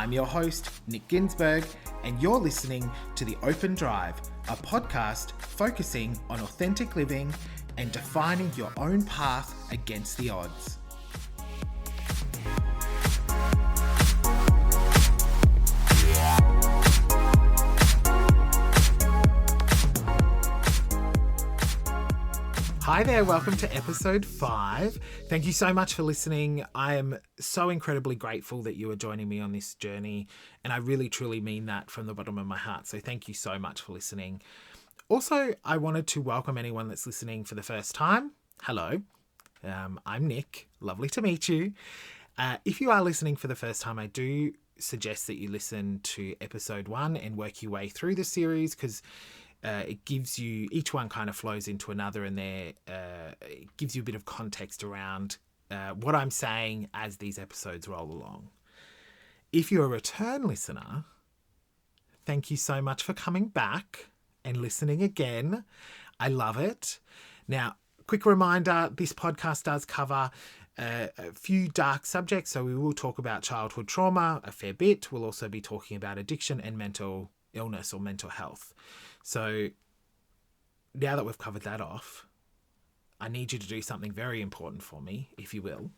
I'm your host, Nick Ginsberg, and you're listening to The Open Drive, a podcast focusing on authentic living and defining your own path against the odds. Hi there, welcome to episode 5. Thank you so much for listening. I am so incredibly grateful that you are joining me on this journey, and I really truly mean that from the bottom of my heart. So thank you so much for listening. Also, I wanted to welcome anyone that's listening for the first time. Hello, I'm Nick. Lovely to meet you. If you are listening for the first time, I do suggest that you listen to episode 1 and work your way through the series, because it gives you, each one kind of flows into another, and it gives you a bit of context around what I'm saying as these episodes roll along. If you're a return listener, thank you so much for coming back and listening again. I love it. Now, quick reminder, this podcast does cover a few dark subjects. So we will talk about childhood trauma a fair bit. We'll also be talking about addiction and mental illness or mental health. So now that we've covered that off, I need you to do something very important for me, if you will.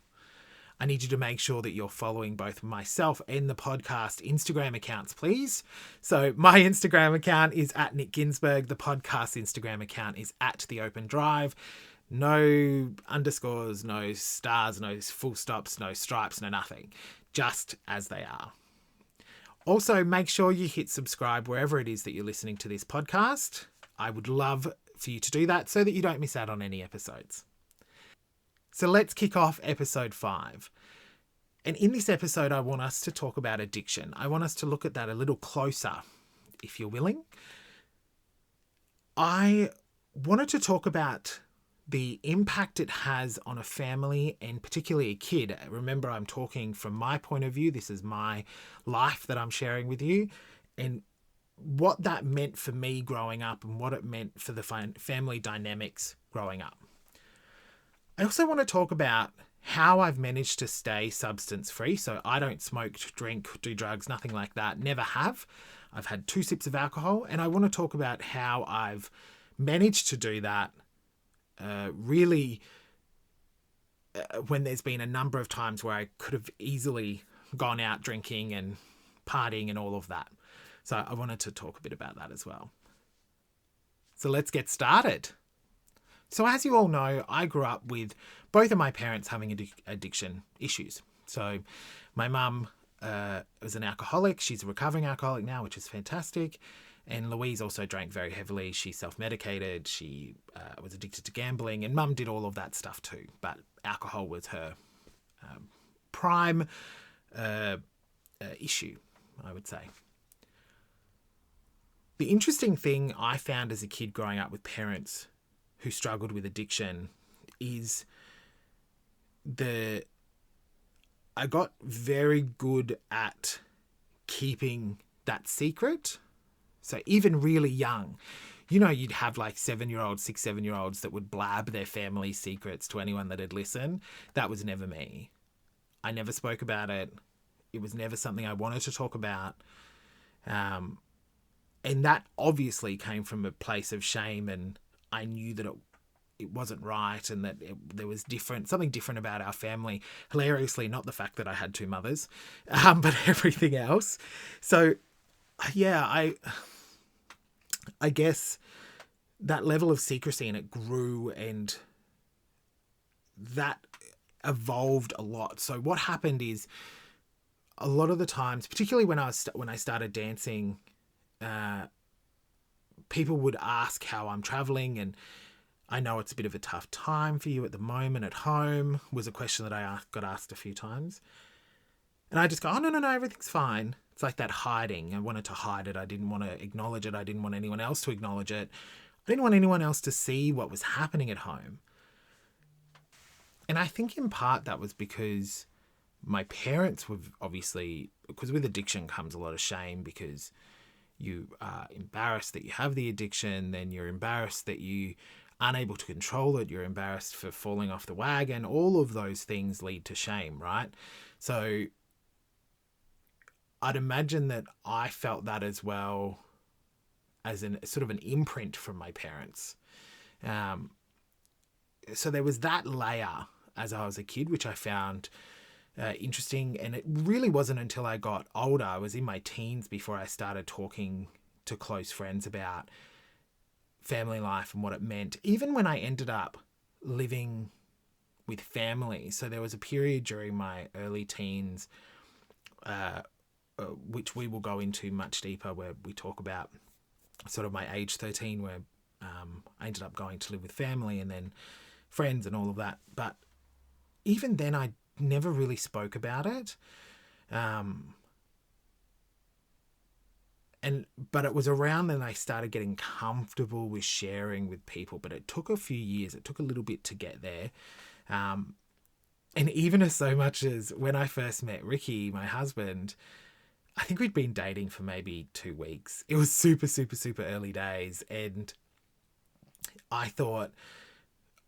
I need you to make sure that you're following both myself and the podcast Instagram accounts, please. So my Instagram account is at Nick Ginsberg. The podcast Instagram account is at The Open Drive. No underscores, no stars, no full stops, no stripes, no nothing. Just as they are. Also, make sure you hit subscribe wherever it is that you're listening to this podcast. I would love for you to do that so that you don't miss out on any episodes. So let's kick off episode 5. And in this episode, I want us to talk about addiction. I want us to look at that a little closer, if you're willing. I wanted to talk about the impact it has on a family and particularly a kid. Remember, I'm talking from my point of view. This is my life that I'm sharing with you, and what that meant for me growing up and what it meant for the family dynamics growing up. I also want to talk about how I've managed to stay substance free. So I don't smoke, drink, do drugs, nothing like that. Never have. I've had 2 sips of alcohol, and I want to talk about how I've managed to do that really when there's been a number of times where I could have easily gone out drinking and partying and all of that. So I wanted to talk a bit about that as well. So let's get started. So as you all know, I grew up with both of my parents having addiction issues. So my mum was an alcoholic. She's a recovering alcoholic now, which is fantastic. And Louise also drank very heavily. She self-medicated. She was addicted to gambling, and Mum did all of that stuff too. But alcohol was her prime issue, I would say. The interesting thing I found as a kid growing up with parents who struggled with addiction is I got very good at keeping that secret. So even really young, you'd have like 7-year-olds, 6, 7-year-olds that would blab their family secrets to anyone that'd listen. That was never me. I never spoke about it. It was never something I wanted to talk about. And that obviously came from a place of shame, and I knew that it wasn't right, and that there was something different about our family. Hilariously, not the fact that I had 2 mothers, but everything else. So yeah, I guess that level of secrecy, and it grew, and that evolved a lot. So what happened is, a lot of the times, particularly when I started dancing, people would ask how I'm traveling, and I know it's a bit of a tough time for you at the moment at home, was a question that I got asked a few times. And I just go, oh, no, everything's fine. It's like that hiding. I wanted to hide it. I didn't want to acknowledge it. I didn't want anyone else to acknowledge it. I didn't want anyone else to see what was happening at home. And I think in part that was because my parents were obviously, because with addiction comes a lot of shame, because you are embarrassed that you have the addiction, then you're embarrassed that you unable to control it, you're embarrassed for falling off the wagon. All of those things lead to shame, right? So I'd imagine that I felt that as well, as an sort of an imprint from my parents. So there was that layer as I was a kid, which I found interesting. And it really wasn't until I got older, I was in my teens, before I started talking to close friends about family life and what it meant. Even when I ended up living with family. So there was a period during my early teens, which we will go into much deeper, where we talk about sort of my age 13, where I ended up going to live with family and then friends and all of that. But even then, I never really spoke about it. But it was around then I started getting comfortable with sharing with people. But it took a few years. It took a little bit to get there. And even as so much as when I first met Ricky, my husband, I think we'd been dating for maybe 2 weeks. It was super, super, super early days. And I thought,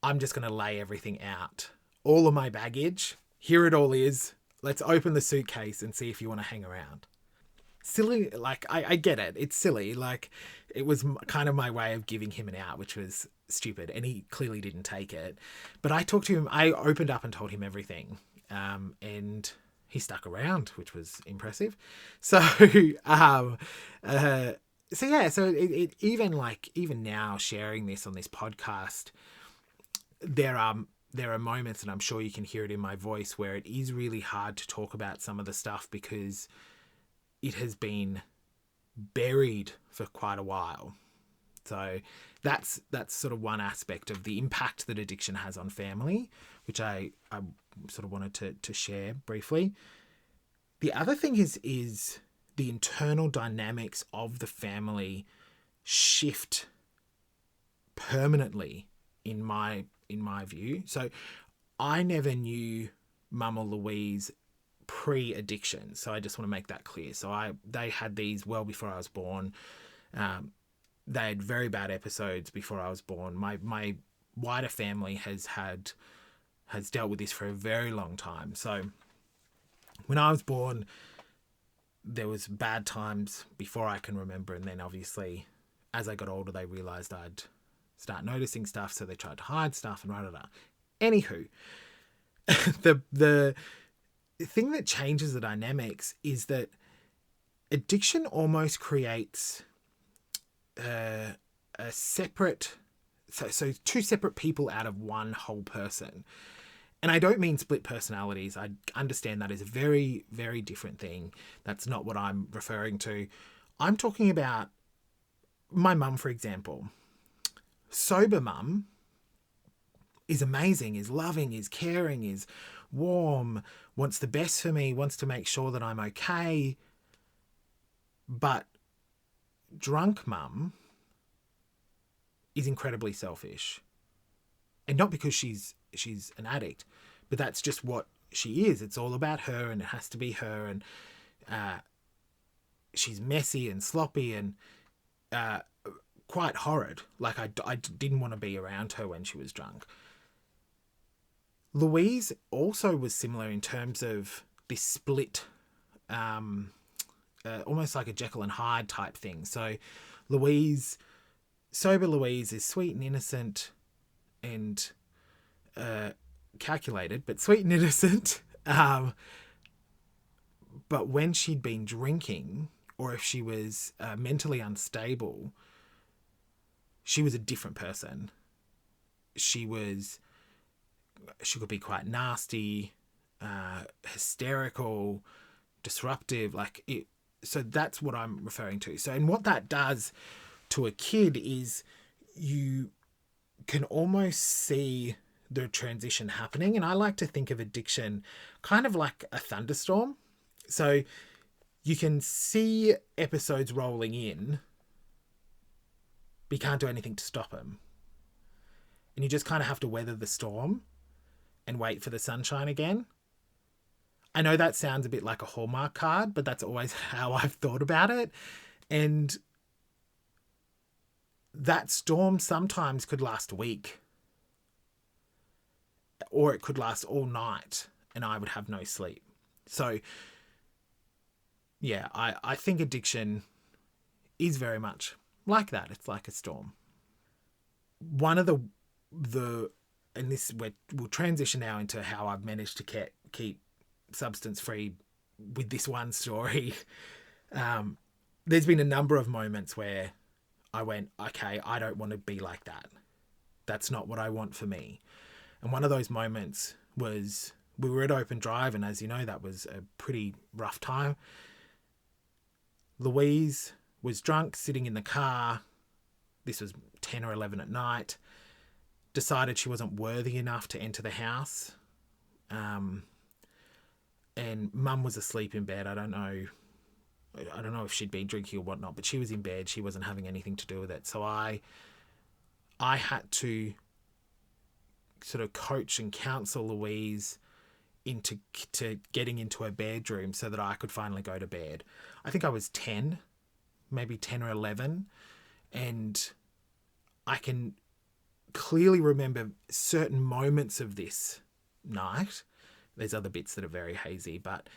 I'm just going to lay everything out. All of my baggage, here it all is. Let's open the suitcase and see if you want to hang around. Silly, like, I get it. It's silly. Like, it was kind of my way of giving him an out, which was stupid. And he clearly didn't take it. But I talked to him. I opened up and told him everything. And he stuck around, which was impressive. So, so yeah, so it even now sharing this on this podcast, there are moments, and I'm sure you can hear it in my voice, where it is really hard to talk about some of the stuff because it has been buried for quite a while. So that's sort of one aspect of the impact that addiction has on family, which I sort of wanted to share briefly. The other thing is the internal dynamics of the family shift permanently in my view. So I never knew Mama Louise pre-addiction. So I just want to make that clear. So they had these well before I was born. They had very bad episodes before I was born. My wider family has dealt with this for a very long time. So when I was born, there was bad times before I can remember, and then obviously as I got older, they realised I'd start noticing stuff, so they tried to hide stuff and rah-rah-rah. Anywho, the thing that changes the dynamics is that addiction almost creates a separate, so two separate people out of one whole person. And I don't mean split personalities. I understand that is a very, very different thing. That's not what I'm referring to. I'm talking about my mum, for example. Sober mum is amazing, is loving, is caring, is warm, wants the best for me, wants to make sure that I'm okay. But drunk mum is incredibly selfish. And not because she's an addict, but that's just what she is. It's all about her, and it has to be her. And she's messy and sloppy and quite horrid. Like, I didn't want to be around her when she was drunk. Louise also was similar in terms of this split, almost like a Jekyll and Hyde type thing. So sober Louise is sweet and innocent and calculated, but sweet and innocent. But when she'd been drinking, or if she was mentally unstable, she was a different person. She could be quite nasty, hysterical, disruptive, so that's what I'm referring to. So, and what that does to a kid is you can almost see the transition happening. And I like to think of addiction kind of like a thunderstorm. So you can see episodes rolling in, but you can't do anything to stop them. And you just kind of have to weather the storm and wait for the sunshine again. I know that sounds a bit like a Hallmark card, but that's always how I've thought about it. And that storm sometimes could last a week, or it could last all night, and I would have no sleep. So yeah, I think addiction is very much like that. It's like a storm. One of the and this we'll transition now into how I've managed to keep substance free with this one story. There's been a number of moments where I went, okay, I don't want to be like that. That's not what I want for me. And one of those moments was we were at Open Drive, and as you know, that was a pretty rough time. Louise was drunk, sitting in the car. This was 10 or 11 at night. Decided she wasn't worthy enough to enter the house. And Mum was asleep in bed. I don't know if she'd been drinking or whatnot, but she was in bed. She wasn't having anything to do with it. So I had to sort of coach and counsel Louise into getting into her bedroom so that I could finally go to bed. I think I was 10, maybe 10 or 11, and I can clearly remember certain moments of this night. There's other bits that are very hazy, but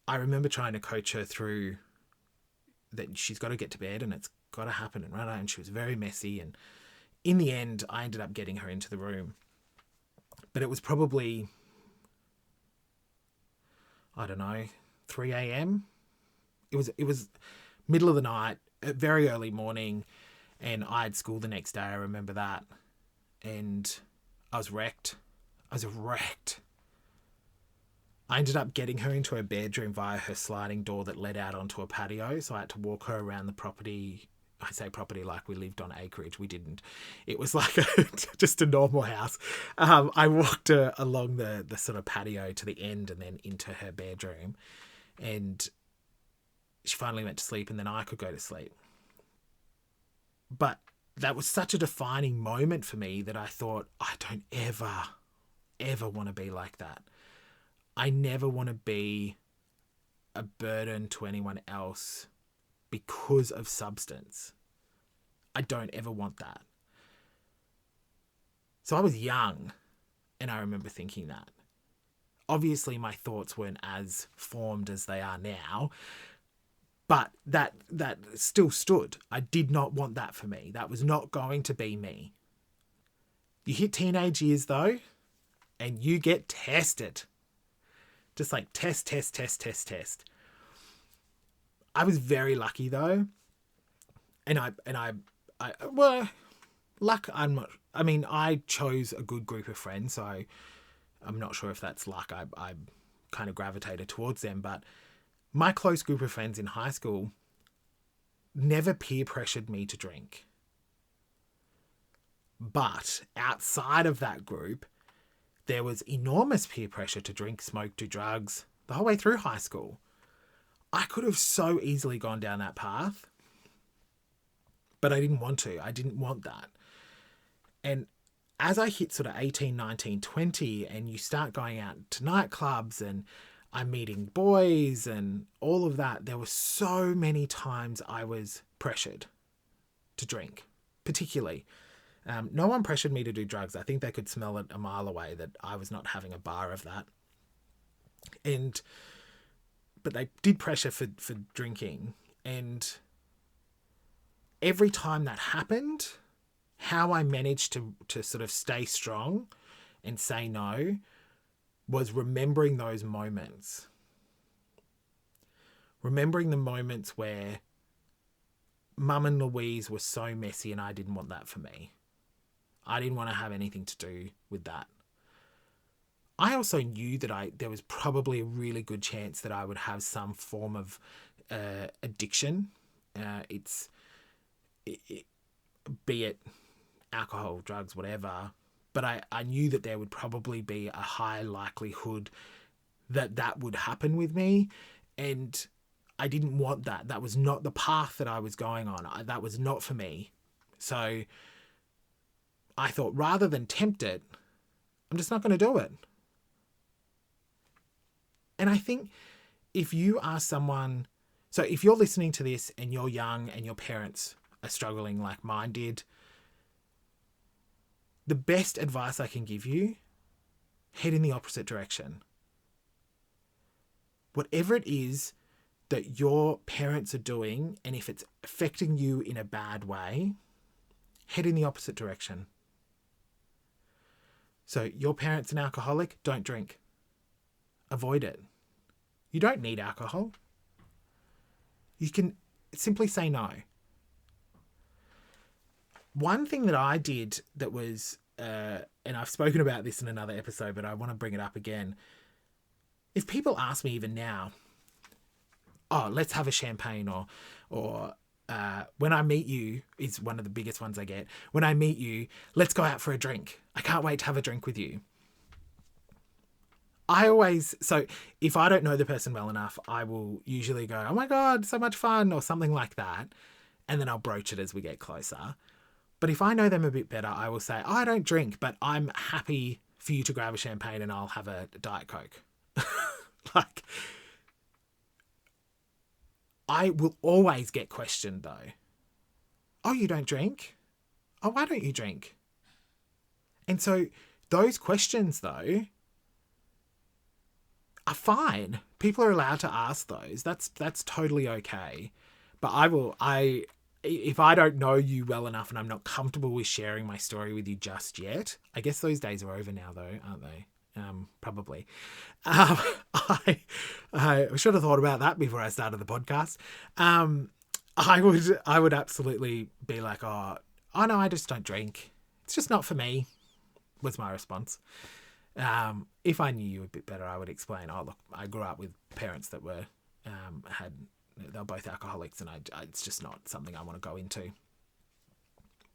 I remember trying to coach her through that she's got to get to bed and it's got to happen, and she was very messy, and in the end I ended up getting her into the room. But it was probably, I don't know, 3 a.m. It was middle of the night, very early morning, and I had school the next day. I remember that. And I was wrecked. I ended up getting her into her bedroom via her sliding door that led out onto a patio. So I had to walk her around the property. I say property like we lived on acreage. We didn't. It was like just a normal house. I walked her along the sort of patio to the end and then into her bedroom. And she finally went to sleep, and then I could go to sleep. But that was such a defining moment for me that I thought, I don't ever want to be like that. I never want to be a burden to anyone else because of substance. I don't ever want that. So I was young, and I remember thinking that. Obviously, my thoughts weren't as formed as they are now, but that still stood. I did not want that for me. That was not going to be me. You hit teenage years, though, and you get tested. Just like test. I was very lucky, though. Luck, I chose a good group of friends, so I'm not sure if that's luck. I kind of gravitated towards them, but my close group of friends in high school never peer pressured me to drink. But outside of that group, there was enormous peer pressure to drink, smoke, do drugs the whole way through high school. I could have so easily gone down that path, but I didn't want to. I didn't want that. And as I hit sort of 18, 19, 20, and you start going out to nightclubs and I'm meeting boys and all of that, there were so many times I was pressured to drink, particularly. No one pressured me to do drugs. I think they could smell it a mile away that I was not having a bar of that. But they did pressure for drinking. And every time that happened, how I managed to sort of stay strong and say no was remembering those moments. Remembering the moments where Mum and Louise were so messy and I didn't want that for me. I didn't want to have anything to do with that. I also knew that there was probably a really good chance that I would have some form of addiction. Be it alcohol, drugs, whatever. But I knew that there would probably be a high likelihood that would happen with me. And I didn't want that. That was not the path that I was going on. That was not for me. So I thought, rather than tempt it, I'm just not going to do it. And I think if you are someone, so if you're listening to this and you're young and your parents are struggling like mine did, the best advice I can give you, head in the opposite direction. Whatever it is that your parents are doing, and if it's affecting you in a bad way, head in the opposite direction. So your parent's an alcoholic, don't drink. Avoid it. You don't need alcohol. You can simply say no. One thing that I did that was, and I've spoken about this in another episode, but I want to bring it up again. If people ask me even now, oh, let's have a champagne, or when I meet you, is one of the biggest ones I get. When I meet you, let's go out for a drink. I can't wait to have a drink with you. So if I don't know the person well enough, I will usually go, oh my God, so much fun, or something like that. And then I'll broach it as we get closer. But if I know them a bit better, I will say, oh, I don't drink, but I'm happy for you to grab a champagne and I'll have a Diet Coke. Like, I will always get questioned though. Oh, you don't drink? Oh, why don't you drink? And so those questions though are fine. People are allowed to ask those. That's totally okay. But if I don't know you well enough and I'm not comfortable with sharing my story with you just yet, I guess those days are over now though, aren't they? Probably. I should have thought about that before I started the podcast. I would absolutely be like, oh no, I just don't drink. It's just not for me, was my response. If I knew you a bit better, I would explain, oh look, I grew up with parents that were, they were both alcoholics, and it's just not something I want to go into.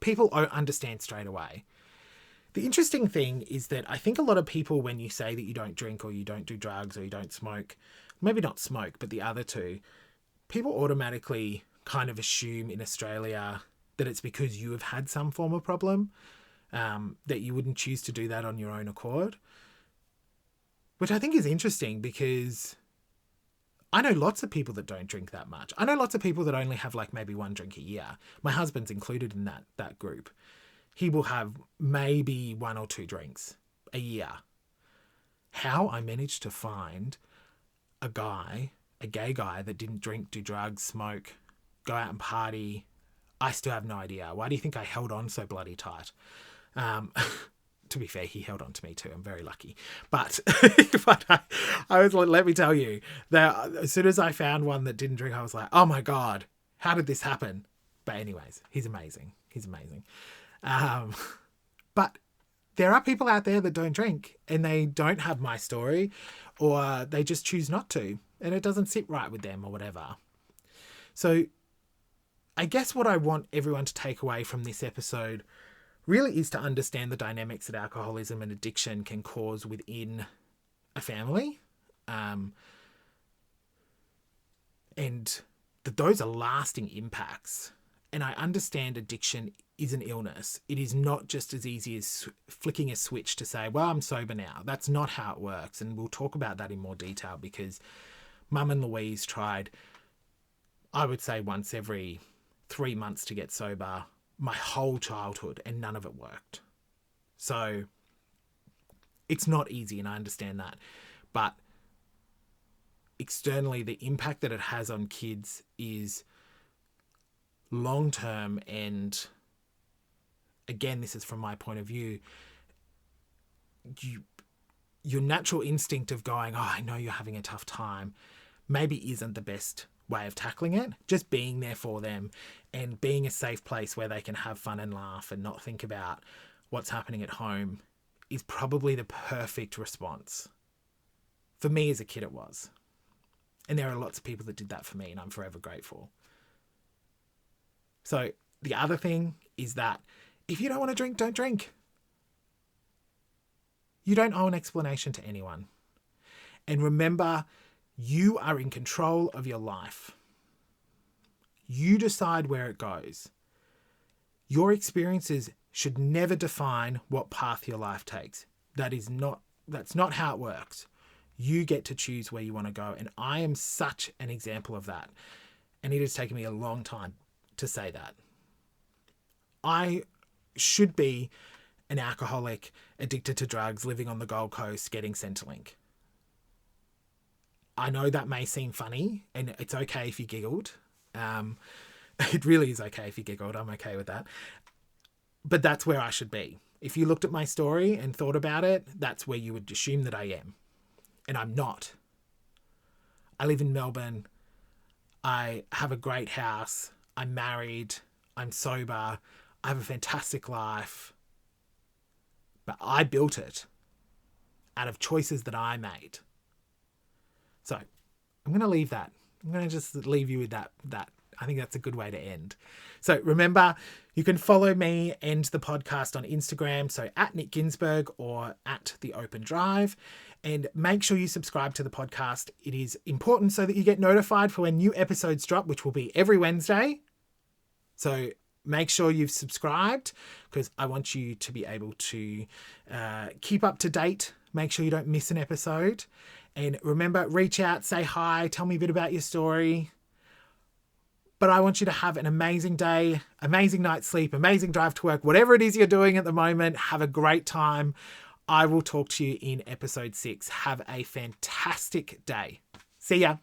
People understand straight away. The interesting thing is that I think a lot of people, when you say that you don't drink or you don't do drugs or you don't smoke, maybe not smoke, but the other two, people automatically kind of assume in Australia that it's because you have had some form of problem, that you wouldn't choose to do that on your own accord, which I think is interesting because I know lots of people that don't drink that much. I know lots of people that only have like maybe one drink a year. My husband's included in that group. He will have maybe 1 or 2 drinks a year. How I managed to find a gay guy that didn't drink, do drugs, smoke, go out and party, I still have no idea. Why do you think I held on so bloody tight? To be fair, he held on to me too. I'm very lucky. But, I was like, let me tell you, that as soon as I found one that didn't drink, I was like, oh my God, how did this happen? But anyways, he's amazing. He's amazing. But there are people out there that don't drink and they don't have my story, or they just choose not to, and it doesn't sit right with them or whatever. So I guess what I want everyone to take away from this episode really is to understand the dynamics that alcoholism and addiction can cause within a family. And that those are lasting impacts. And I understand addiction is an illness. It is not just as easy as flicking a switch to say, well, I'm sober now. That's not how it works. And we'll talk about that in more detail, because Mum and Louise tried, I would say, once every 3 months to get sober my whole childhood, and none of it worked. So it's not easy, and I understand that. But externally, the impact that it has on kids is long-term, and again, this is from my point of view, your natural instinct of going, oh, I know you're having a tough time, maybe isn't the best way of tackling it. Just being there for them and being a safe place where they can have fun and laugh and not think about what's happening at home is probably the perfect response. For me as a kid, it was. And there are lots of people that did that for me, and I'm forever grateful. So the other thing is that if you don't want to drink, don't drink. You don't owe an explanation to anyone. And remember, you are in control of your life. You decide where it goes. Your experiences should never define what path your life takes. That's not how it works. You get to choose where you want to go. And I am such an example of that. And it has taken me a long time to say that. I should be an alcoholic, addicted to drugs, living on the Gold Coast, getting Centrelink. I know that may seem funny, and it's okay if you giggled. It really is okay if you giggled. I'm okay with that. But that's where I should be. If you looked at my story and thought about it, that's where you would assume that I am. And I'm not. I live in Melbourne. I have a great house. I'm married. I'm sober. I have a fantastic life. But I built it out of choices that I made. So I'm going to leave that. I'm going to just leave you with that. I think that's a good way to end. So remember, you can follow me and the podcast on Instagram, so at Nick Ginsberg or at The Open Drive. And make sure you subscribe to the podcast. It is important so that you get notified for when new episodes drop, which will be every Wednesday. So make sure you've subscribed, because I want you to be able to keep up to date. Make sure you don't miss an episode. And remember, reach out, say hi, tell me a bit about your story. But I want you to have an amazing day, amazing night's sleep, amazing drive to work, whatever it is you're doing at the moment. Have a great time. I will talk to you in episode 6. Have a fantastic day. See ya.